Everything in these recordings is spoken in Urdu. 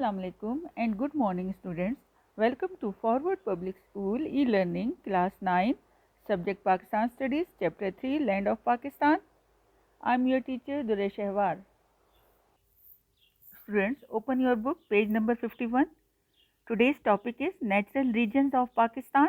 Assalamu alaikum and good morning students. Welcome to Forward Public School e-learning class 9 subject Pakistan Studies chapter 3 Land of Pakistan. I am your teacher Duresh Ehwar. Students, open your book page number 51. Today's topic is natural regions of Pakistan.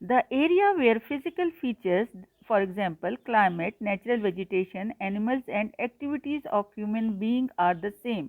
The area where physical features, for example, climate, natural vegetation, animals and activities of human being are the same.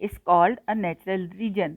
is called a natural region.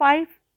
5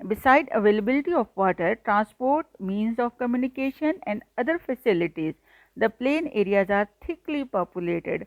beside availability of water, transport, means of communication and other facilities, the plain areas are thickly populated.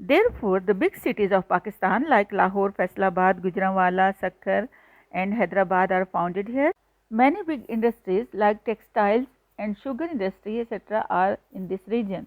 Therefore, the big cities of Pakistan like Lahore, Faisalabad, Gujranwala, Sakkar and Hyderabad are founded here. Many big industries like textiles and sugar industry etc. are in this region.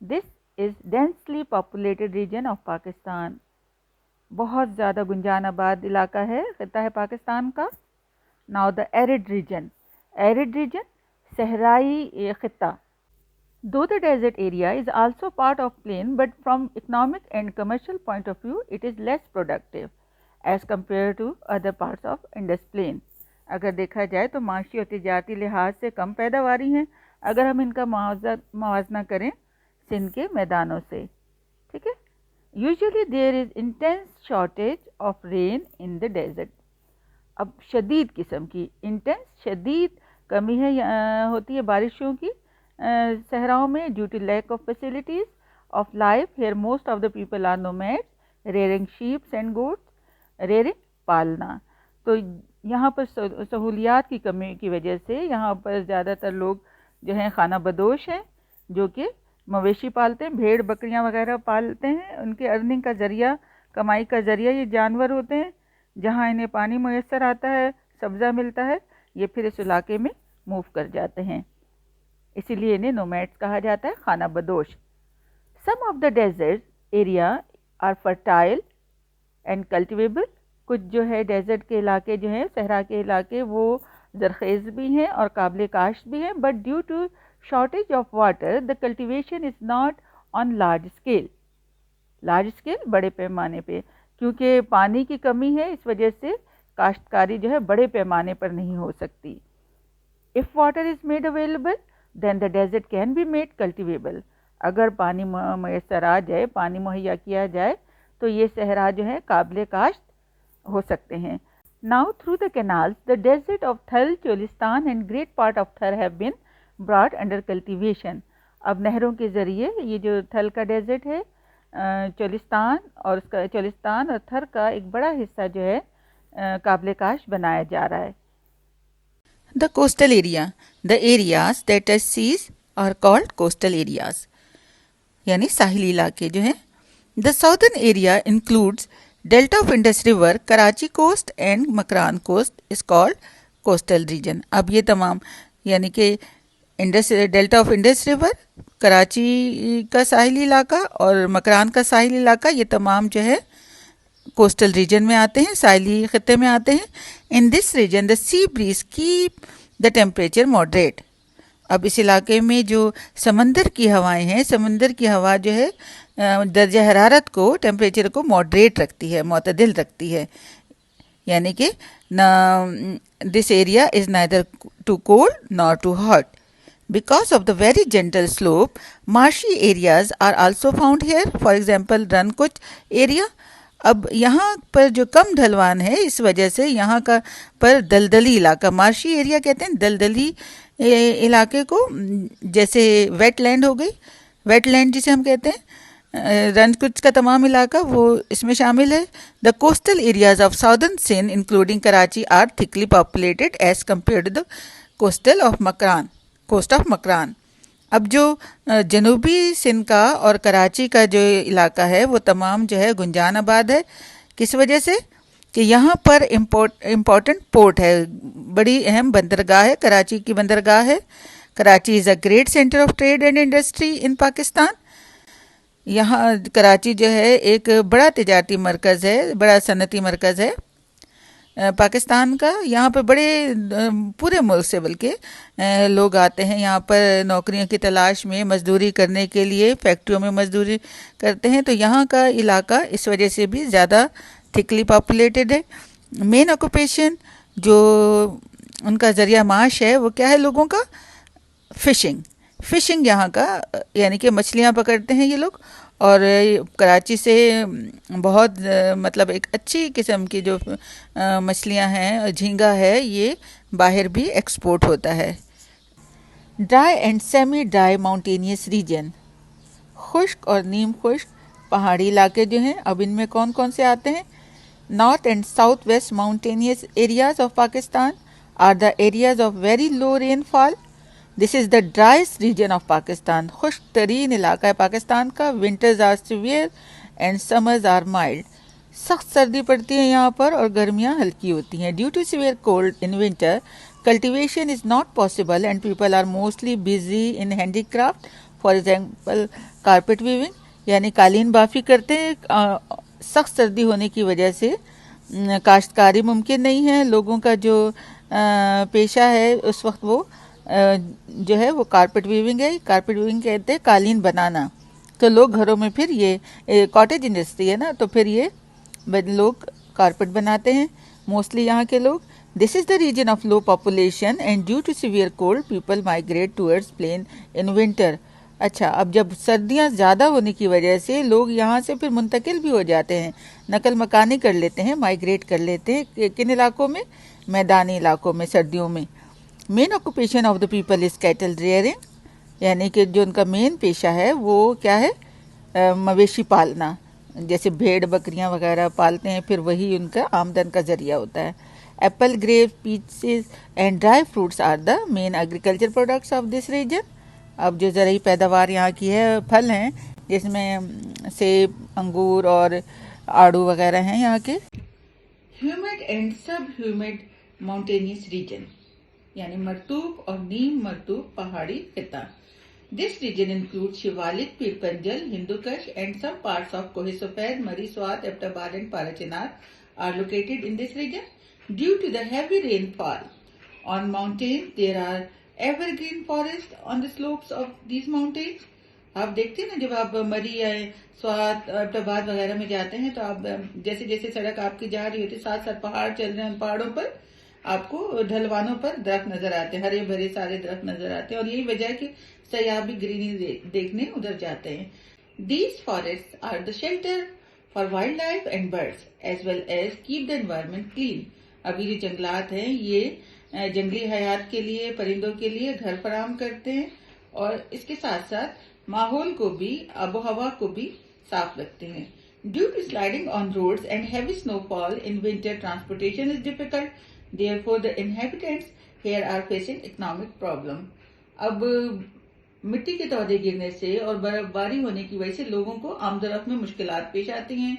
This is densely populated region of Pakistan. بہت زیادہ گنجان آباد علاقہ ہے، خطہ ہے پاکستان کا. Now the arid region. Arid region صحرائی خطہ. Though the desert area is also part of plain, but from economic and commercial point of view, it is less productive as compared to other parts of Indus plain. اگر دیکھا جائے تو معاشی اور تجارتی لحاظ سے کم پیداواری ہیں اگر ہم ان کا موازنہ کریں سندھ کے میدانوں سے. ٹھیک ہے. Usually there is intense shortage of rain in the desert. اب شدید قسم کی شدید کمی ہوتی ہے بارشوں کی صحراؤں میں due to lack of facilities of life. Here most of the people are nomad rearing sheeps and goats. Rearing پالنا. تو یہاں پر سہولیات کی کمی کی وجہ سے یہاں پر زیادہ تر لوگ جو ہیں خانہ بدوش ہیں جو کہ مویشی پالتے ہیں، بھیڑ بکریاں وغیرہ پالتے ہیں. ان کے ارننگ کا ذریعہ، کمائی کا ذریعہ یہ جانور ہوتے ہیں. جہاں انہیں پانی میسر آتا ہے، سبزہ ملتا ہے، یہ پھر اس علاقے میں موو کر جاتے ہیں. اسی لیے انہیں نومیڈس کہا جاتا ہے، خانہ بدوش. Some of the desert area are fertile and cultivable. کچھ جو ہے ڈیزرٹ کے علاقے جو ہیں، صحرا کے علاقے، وہ زرخیز بھی ہیں اور قابل کاشت بھی ہیں. But due to shortage of water the cultivation is not on large scale. Large scale بڑے پیمانے پہ، کیونکہ پانی کی کمی ہے اس وجہ سے کاشتکاری جو ہے بڑے پیمانے پر نہیں ہو سکتی. If water is made available, then the desert can be made cultivable. اگر پانی میسر آ جائے، پانی مہیا کیا جائے تو یہ صحرا جو ہے قابل کاشت ہو سکتے ہیں. Now through the canals, the desert of Thal, Cholistan and great part of Thar have been brought under cultivation. اب نہروں کے ذریعے یہ جو تھل کا ڈیزرٹ ہے، چولستان اور تھر کا ایک بڑا حصہ جو ہے قابل کاشت بنایا جا رہا ہے. The coastal area. The areas that touch seas are called coastal areas. یعنی ساحلی علاقے جو ہیں. The southern area includes Delta of Indus River, Karachi coast and Makran coast is called coastal region. اب یہ تمام یعنی کہ delta of Indus river, Karachi کا ساحلی علاقہ اور مکران کا ساحلی علاقہ، یہ تمام جو ہے کوسٹل ریجن میں آتے ہیں، ساحلی خطے میں آتے ہیں. In this region the sea breeze keep the temperature moderate. اب اس علاقے میں جو سمندر کی ہوائیں ہیں، سمندر کی ہوا جو ہے درجہ حرارت کو، ٹیمپریچر کو ماڈریٹ رکھتی ہے، معتدل رکھتی ہے. یعنی کہ this area is neither too cold nor too hot. Because of the very gentle slope, marshy areas are also found here. For example, Rankuch area. اب یہاں پر جو کم ڈھلوان ہے اس وجہ سے یہاں کا پر دلدلی علاقہ، مارشی ایریا کہتے ہیں دلدلی علاقے کو، جیسے ویٹ لینڈ ہو گئی، ویٹ لینڈ جسے ہم کہتے ہیں، رنکچ کا تمام علاقہ وہ اس میں شامل ہے. The coastal areas of southern Sindh including Karachi are thickly populated as compare to the coastal of Makran, coast of Makran. اب جو جنوبی سندھ کا اور کراچی کا جو علاقہ ہے وہ تمام جو ہے گنجان آباد ہے. کس وجہ سے؟ کہ یہاں پر امپورٹنٹ پورٹ ہے، بڑی اہم بندرگاہ ہے، کراچی کی بندرگاہ ہے. Karachi is a great centre of trade and industry in Pakistan. یہاں کراچی جو ہے ایک بڑا تجارتی مرکز ہے، بڑا صنعتی مرکز ہے پاکستان کا. یہاں پہ بڑے پورے ملک سے بلکہ لوگ آتے ہیں یہاں پر نوکریوں کی تلاش میں، مزدوری کرنے کے لیے، فیکٹریوں میں مزدوری کرتے ہیں. تو یہاں کا علاقہ اس وجہ سے بھی زیادہ تھکلی پاپولیٹڈ ہے. مین آکوپیشن جو ان کا ذریعہ معاش ہے وہ کیا ہے لوگوں کا؟ فشنگ یہاں کا، یعنی کہ مچھلیاں پکڑتے ہیں یہ لوگ. اور کراچی سے بہت مطلب ایک اچھی قسم کی جو مچھلیاں ہیں، جھینگا ہے، یہ باہر بھی ایکسپورٹ ہوتا ہے. Dry and semi dry mountainous region, خشک اور نیم خشک پہاڑی علاقے جو ہیں. اب ان میں کون کون سے آتے ہیں؟ North and south west mountainous areas of Pakistan are the areas of very low rainfall. This is the driest region of Pakistan. خشک ترین علاقہ ہے پاکستان کا. Winters are severe and summers are mild. سخت سردی پڑتی ہے یہاں پر اور گرمیاں ہلکی ہوتی ہیں. Due to severe cold in winter cultivation is not possible and people are mostly busy in handicraft, for example carpet weaving. یعنی قالین بافی کرتے ہیں. سخت سردی ہونے کی وجہ سے کاشتکاری ممکن نہیں ہے. لوگوں کا جو پیشہ ہے اس وقت وہ جو ہے وہ کارپیٹ ویونگ ہے. کارپیٹ ویونگ کہتے ہیں قالین بنانا. تو لوگ گھروں میں پھر یہ کاٹیج انڈسٹری ہے نا، تو پھر یہ لوگ کارپیٹ بناتے ہیں موسٹلی یہاں کے لوگ. This is the region of low population and due to severe cold people migrate towards plain in winter. اچھا، اب جب سردیاں زیادہ ہونے کی وجہ سے لوگ یہاں سے پھر منتقل بھی ہو جاتے ہیں، نقل مکانی کر لیتے ہیں، مائگریٹ کر لیتے ہیں. کن علاقوں میں؟ میدانی علاقوں میں سردیوں میں. Main occupation of the people is cattle rearing, یعنی کہ جو ان کا مین پیشہ ہے وہ کیا ہے؟ مویشی پالنا. جیسے بھیڑ بکریاں وغیرہ پالتے ہیں، پھر وہی ان کا آمدن کا ذریعہ ہوتا ہے. Apple, grape, peaches and dry fruits are the main agriculture products of this region. اب جو زرعی پیداوار یہاں کی ہے، پھل ہیں جس میں سیب، انگور اور آڑو وغیرہ ہیں یہاں کے. Humid and sub humid mountainous region, یعنی مرطوب اور نیم مرطوب پہاڑی خطہ. This region includes Shivalik, Pirpanjal, Hindukush and some parts of Koh Safed, Mari Swat, Aptabad and Parachinar are located in this region. Due to the heavy rainfall on mountains, there are evergreen forests on the slopes of these mountains. آپ دیکھتے ہیں نا جب آپ مری یا سوات ابٹاباد وغیرہ میں جاتے ہیں تو آپ جیسے جیسے سڑک آپ کی جا رہی ہوتی ہے، ساتھ ساتھ پہاڑ چل رہے ہیں، ان پہاڑوں پر آپ کو ڈھلوانوں پر درخت نظر آتے ہیں، ہرے بھرے سارے درخت نظر آتے ہیں، اور یہی وجہ ہے کہ سیاح بھی گرینری دیکھنے ادھر جاتے ہیں. These forests are the shelter for wildlife and birds as well as keep the environment clean. اب یہ جو جنگلات ہیں یہ جنگلی حیات کے لیے، پرندوں کے لیے گھر فراہم کرتے ہیں، اور اس کے ساتھ ساتھ ماحول کو بھی، آب و ہوا کو بھی صاف رکھتے ہیں. Due to sliding on roads and heavy snowfall in winter, transportation is difficult. Therefore, the inhabitants here are facing economic problem. اب مٹی کے تودے گرنے سے اور برف باری ہونے کی وجہ سے لوگوں کو آمد و رفت میں مشکلات پیش آتی ہیں.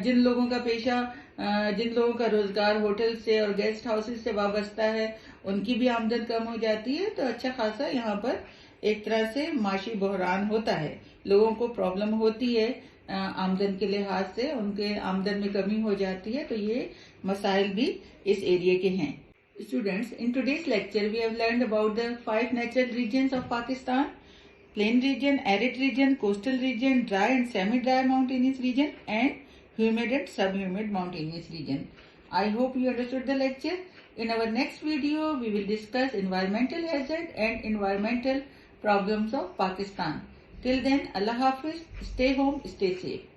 جن لوگوں کا پیشہ، جن لوگوں کا روزگار ہوٹل سے اور گیسٹ ہاؤسز سے وابستہ ہے، ان کی بھی آمدن کم ہو جاتی ہے. تو اچھا خاصا یہاں پر ایک طرح سے معاشی بحران ہوتا ہے، لوگوں کو پرابلم ہوتی ہے آمدن کے لحاظ سے، ان کے آمدن میں کمی ہو جاتی ہے. تو یہ مسائل بھی اس ایریے کے ہیں. Students, in today's lecture we have learned about the 5 natural regions of Pakistan: plain region, arid region, coastal region, dry and semi-dry mountainous region, and humid and subhumid mountainous region. I hope you understood the lecture. In our next video we will discuss environmental hazard and environmental problems of Pakistan. Till then, Allah Hafiz, stay home, stay safe.